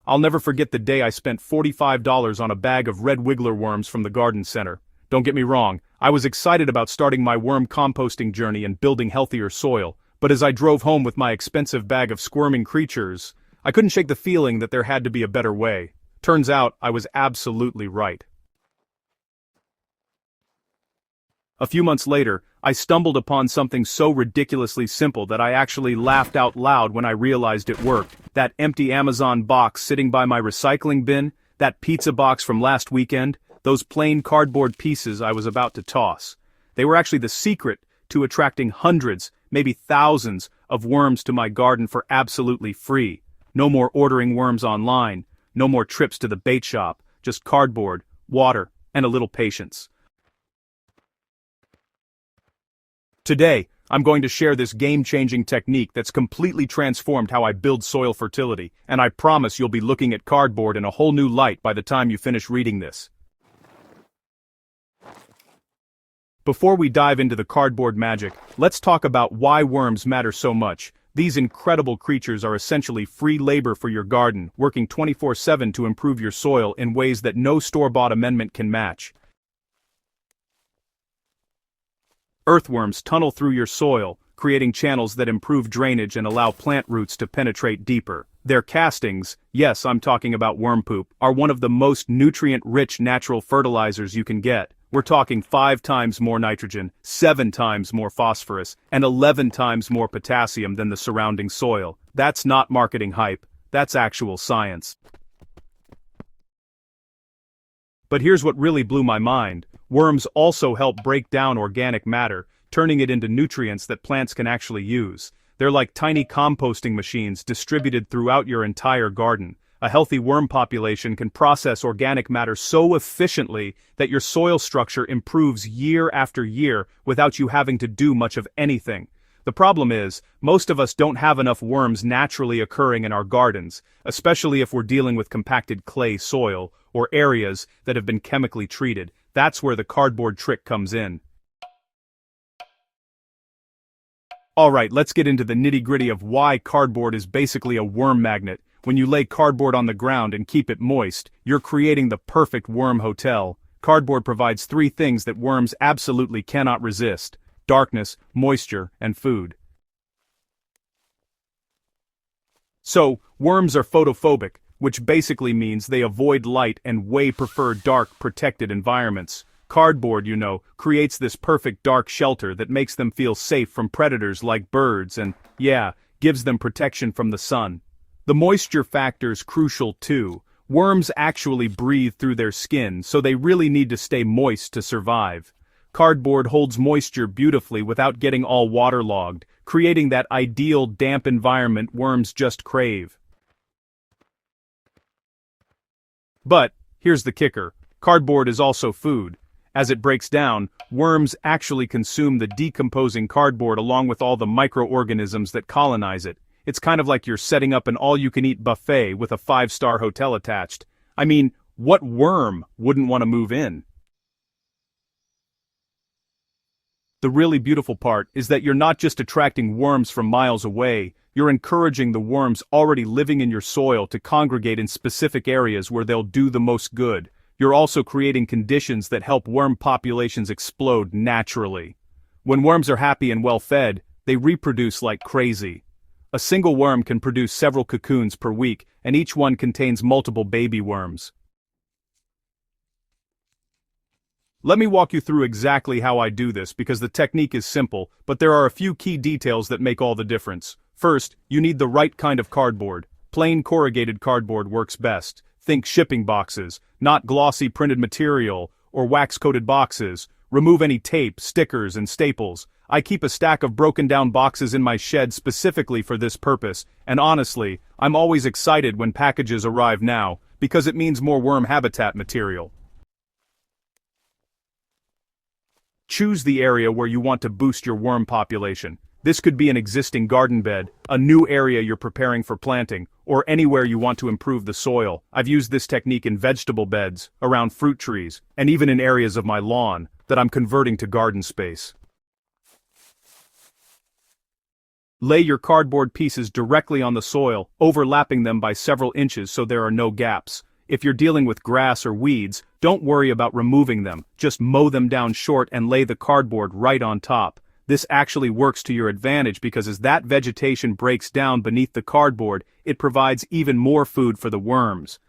I'll never forget the day I spent $45 on a bag of red wiggler worms from the garden center. Don't get me wrong, I was excited about starting my worm composting journey and building healthier soil, but as I drove home with my expensive bag of squirming creatures, I couldn't shake the feeling that there had to be a better way. Turns out, I was absolutely right. A few months later, I stumbled upon something so ridiculously simple that I actually laughed out loud when I realized it worked. That empty Amazon box sitting by my recycling bin, that pizza box from last weekend, those plain cardboard pieces I was about to toss. They were actually the secret to attracting hundreds, maybe thousands, of worms to my garden for absolutely free. No more ordering worms online, no more trips to the bait shop, just cardboard, water, and a little patience. Today, I'm going to share this game-changing technique that's completely transformed how I build soil fertility, and I promise you'll be looking at cardboard in a whole new light by the time you finish reading this. Before we dive into the cardboard magic, let's talk about why worms matter so much. These incredible creatures are essentially free labor for your garden, working 24/7 to improve your soil in ways that no store-bought amendment can match. Earthworms tunnel through your soil, creating channels that improve drainage and allow plant roots to penetrate deeper. Their castings, yes, I'm talking about worm poop, are one of the most nutrient-rich natural fertilizers you can get. We're talking 5 times more nitrogen, 7 times more phosphorus, and 11 times more potassium than the surrounding soil. That's not marketing hype, that's actual science. But here's what really blew my mind. Worms also help break down organic matter, turning it into nutrients that plants can actually use. They're like tiny composting machines distributed throughout your entire garden. A healthy worm population can process organic matter so efficiently that your soil structure improves year after year without you having to do much of anything. The problem is, most of us don't have enough worms naturally occurring in our gardens, especially if we're dealing with compacted clay soil or areas that have been chemically treated. That's where the cardboard trick comes in. Alright, let's get into the nitty-gritty of why cardboard is basically a worm magnet. When you lay cardboard on the ground and keep it moist, you're creating the perfect worm hotel. Cardboard provides 3 things that worms absolutely cannot resist: darkness, moisture, and food. So, worms are photophobic, which basically means they avoid light and way prefer dark, protected environments. Cardboard, creates this perfect dark shelter that makes them feel safe from predators like birds and, gives them protection from the sun. The moisture factor's crucial too. Worms actually breathe through their skin, so they really need to stay moist to survive. Cardboard holds moisture beautifully without getting all waterlogged, creating that ideal damp environment worms just crave. But, here's the kicker, cardboard is also food. As it breaks down, worms actually consume the decomposing cardboard along with all the microorganisms that colonize it. It's kind of like you're setting up an all-you-can-eat buffet with a 5-star hotel attached. I mean, what worm wouldn't want to move in? The really beautiful part is that you're not just attracting worms from miles away, you're encouraging the worms already living in your soil to congregate in specific areas where they'll do the most good. You're also creating conditions that help worm populations explode naturally. When worms are happy and well-fed, they reproduce like crazy. A single worm can produce several cocoons per week, and each one contains multiple baby worms. Let me walk you through exactly how I do this because the technique is simple, but there are a few key details that make all the difference. First, you need the right kind of cardboard. Plain corrugated cardboard works best. Think shipping boxes, not glossy printed material or wax-coated boxes. Remove any tape, stickers, and staples. I keep a stack of broken down boxes in my shed specifically for this purpose, and honestly, I'm always excited when packages arrive now, because it means more worm habitat material. Choose the area where you want to boost your worm population. This could be an existing garden bed, a new area you're preparing for planting, or anywhere you want to improve the soil. I've used this technique in vegetable beds, around fruit trees, and even in areas of my lawn that I'm converting to garden space. Lay your cardboard pieces directly on the soil, overlapping them by several inches so there are no gaps. If you're dealing with grass or weeds, don't worry about removing them, just mow them down short and lay the cardboard right on top. This actually works to your advantage because as that vegetation breaks down beneath the cardboard, it provides even more food for the worms.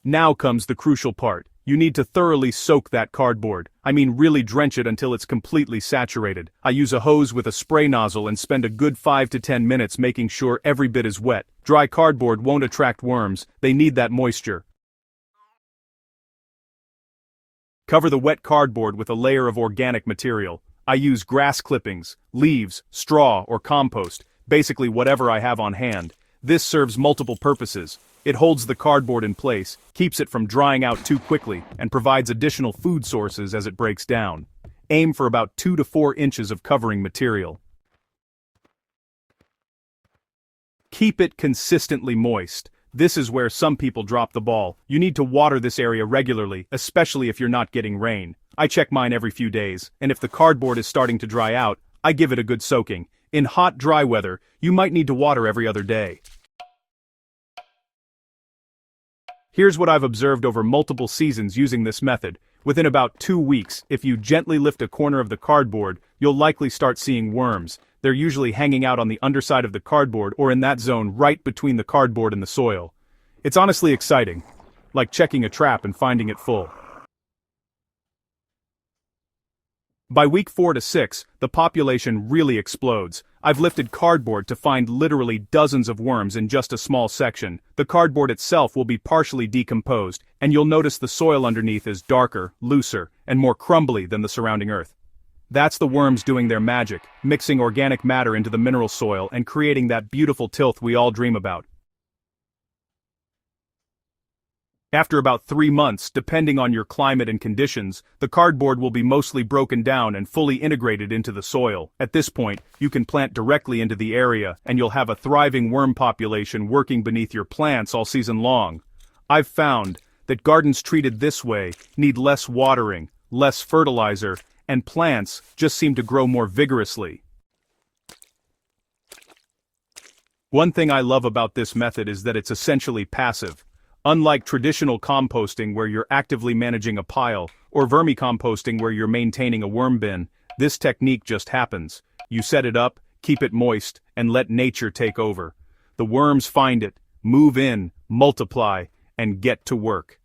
Now comes the crucial part. You need to thoroughly soak that cardboard. I mean really drench it until it's completely saturated. I use a hose with a spray nozzle and spend a good 5 to 10 minutes making sure every bit is wet. Dry cardboard won't attract worms, they need that moisture. Cover the wet cardboard with a layer of organic material. I use grass clippings, leaves, straw, or compost, basically whatever I have on hand. This serves multiple purposes. It holds the cardboard in place, keeps it from drying out too quickly, and provides additional food sources as it breaks down. Aim for about 2 to 4 inches of covering material. Keep it consistently moist. This is where some people drop the ball. You need to water this area regularly, especially if you're not getting rain. I check mine every few days, and if the cardboard is starting to dry out, I give it a good soaking. In hot, dry weather, you might need to water every other day. Here's what I've observed over multiple seasons using this method. Within about 2 weeks, if you gently lift a corner of the cardboard, you'll likely start seeing worms. They're usually hanging out on the underside of the cardboard or in that zone right between the cardboard and the soil. It's honestly exciting, like checking a trap and finding it full. By week 4 to 6, the population really explodes. I've lifted cardboard to find literally dozens of worms in just a small section. The cardboard itself will be partially decomposed, and you'll notice the soil underneath is darker, looser, and more crumbly than the surrounding earth. That's the worms doing their magic, mixing organic matter into the mineral soil and creating that beautiful tilth we all dream about. After about 3 months, depending on your climate and conditions, the cardboard will be mostly broken down and fully integrated into the soil. At this point, you can plant directly into the area, and you'll have a thriving worm population working beneath your plants all season long. I've found that gardens treated this way need less watering, less fertilizer, and plants just seem to grow more vigorously. One thing I love about this method is that it's essentially passive. Unlike traditional composting where you're actively managing a pile, or vermicomposting where you're maintaining a worm bin, this technique just happens. You set it up, keep it moist, and let nature take over. The worms find it, move in, multiply, and get to work.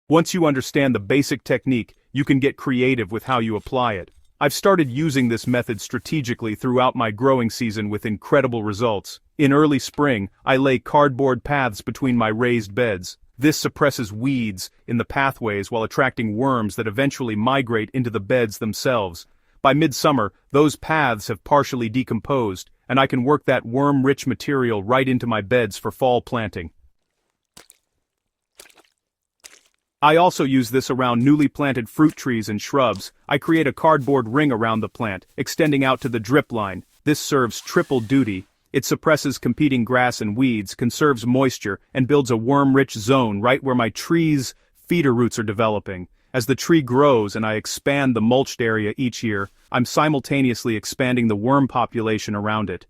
Once you understand the basic technique, you can get creative with how you apply it. I've started using this method strategically throughout my growing season with incredible results. In early spring, I lay cardboard paths between my raised beds. This suppresses weeds in the pathways while attracting worms that eventually migrate into the beds themselves. By midsummer, those paths have partially decomposed, and I can work that worm-rich material right into my beds for fall planting. I also use this around newly planted fruit trees and shrubs. I create a cardboard ring around the plant, extending out to the drip line. This serves triple duty. It suppresses competing grass and weeds, conserves moisture, and builds a worm-rich zone right where my tree's feeder roots are developing. As the tree grows and I expand the mulched area each year, I'm simultaneously expanding the worm population around it.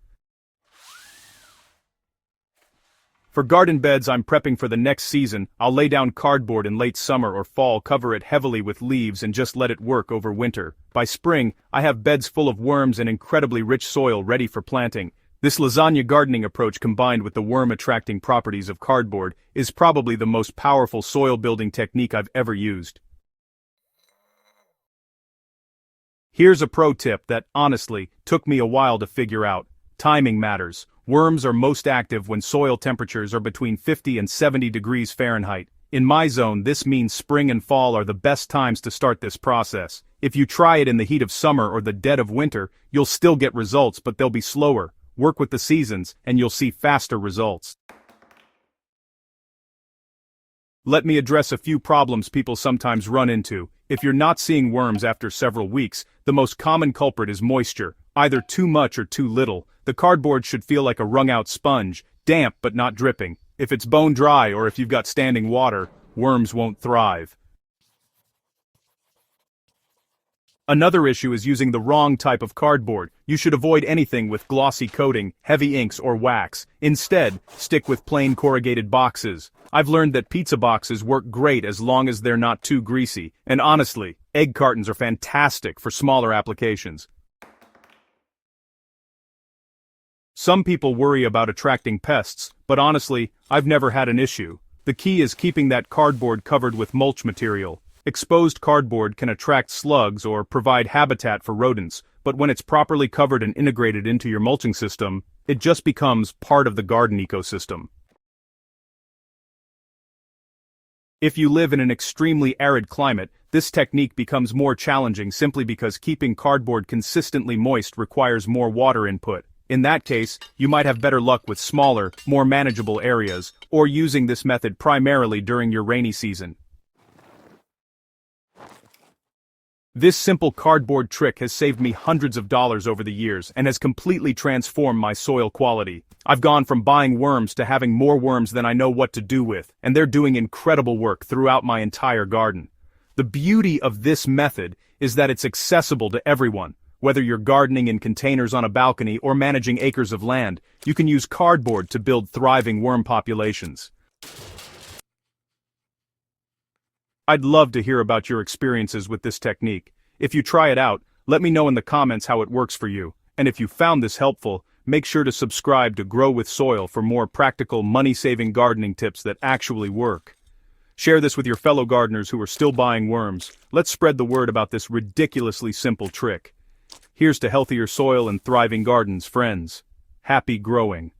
For garden beds I'm prepping for the next season, I'll lay down cardboard in late summer or fall, cover it heavily with leaves and just let it work over winter. By spring, I have beds full of worms and incredibly rich soil ready for planting. This lasagna gardening approach combined with the worm-attracting properties of cardboard is probably the most powerful soil-building technique I've ever used. Here's a pro tip that, honestly, took me a while to figure out. Timing matters. Worms are most active when soil temperatures are between 50 and 70 degrees Fahrenheit. In my zone, this means spring and fall are the best times to start this process. If you try it in the heat of summer or the dead of winter, you'll still get results, but they'll be slower. Work with the seasons, and you'll see faster results. Let me address a few problems people sometimes run into. If you're not seeing worms after several weeks, the most common culprit is moisture, either too much or too little. The cardboard should feel like a wrung-out sponge, damp but not dripping. If it's bone dry or if you've got standing water, worms won't thrive. Another issue is using the wrong type of cardboard. You should avoid anything with glossy coating, heavy inks, or wax. Instead, stick with plain corrugated boxes. I've learned that pizza boxes work great as long as they're not too greasy, and honestly, egg cartons are fantastic for smaller applications. Some people worry about attracting pests, but honestly, I've never had an issue. The key is keeping that cardboard covered with mulch material. Exposed cardboard can attract slugs or provide habitat for rodents, but when it's properly covered and integrated into your mulching system, it just becomes part of the garden ecosystem. If you live in an extremely arid climate, this technique becomes more challenging simply because keeping cardboard consistently moist requires more water input. In that case, you might have better luck with smaller, more manageable areas, or using this method primarily during your rainy season. This simple cardboard trick has saved me hundreds of dollars over the years and has completely transformed my soil quality. I've gone from buying worms to having more worms than I know what to do with, and they're doing incredible work throughout my entire garden. The beauty of this method is that it's accessible to everyone. Whether you're gardening in containers on a balcony or managing acres of land, you can use cardboard to build thriving worm populations. I'd love to hear about your experiences with this technique. If you try it out, let me know in the comments how it works for you. And if you found this helpful, make sure to subscribe to Grow with Soil for more practical, money-saving gardening tips that actually work. Share this with your fellow gardeners who are still buying worms. Let's spread the word about this ridiculously simple trick. Here's to healthier soil and thriving gardens, friends. Happy growing.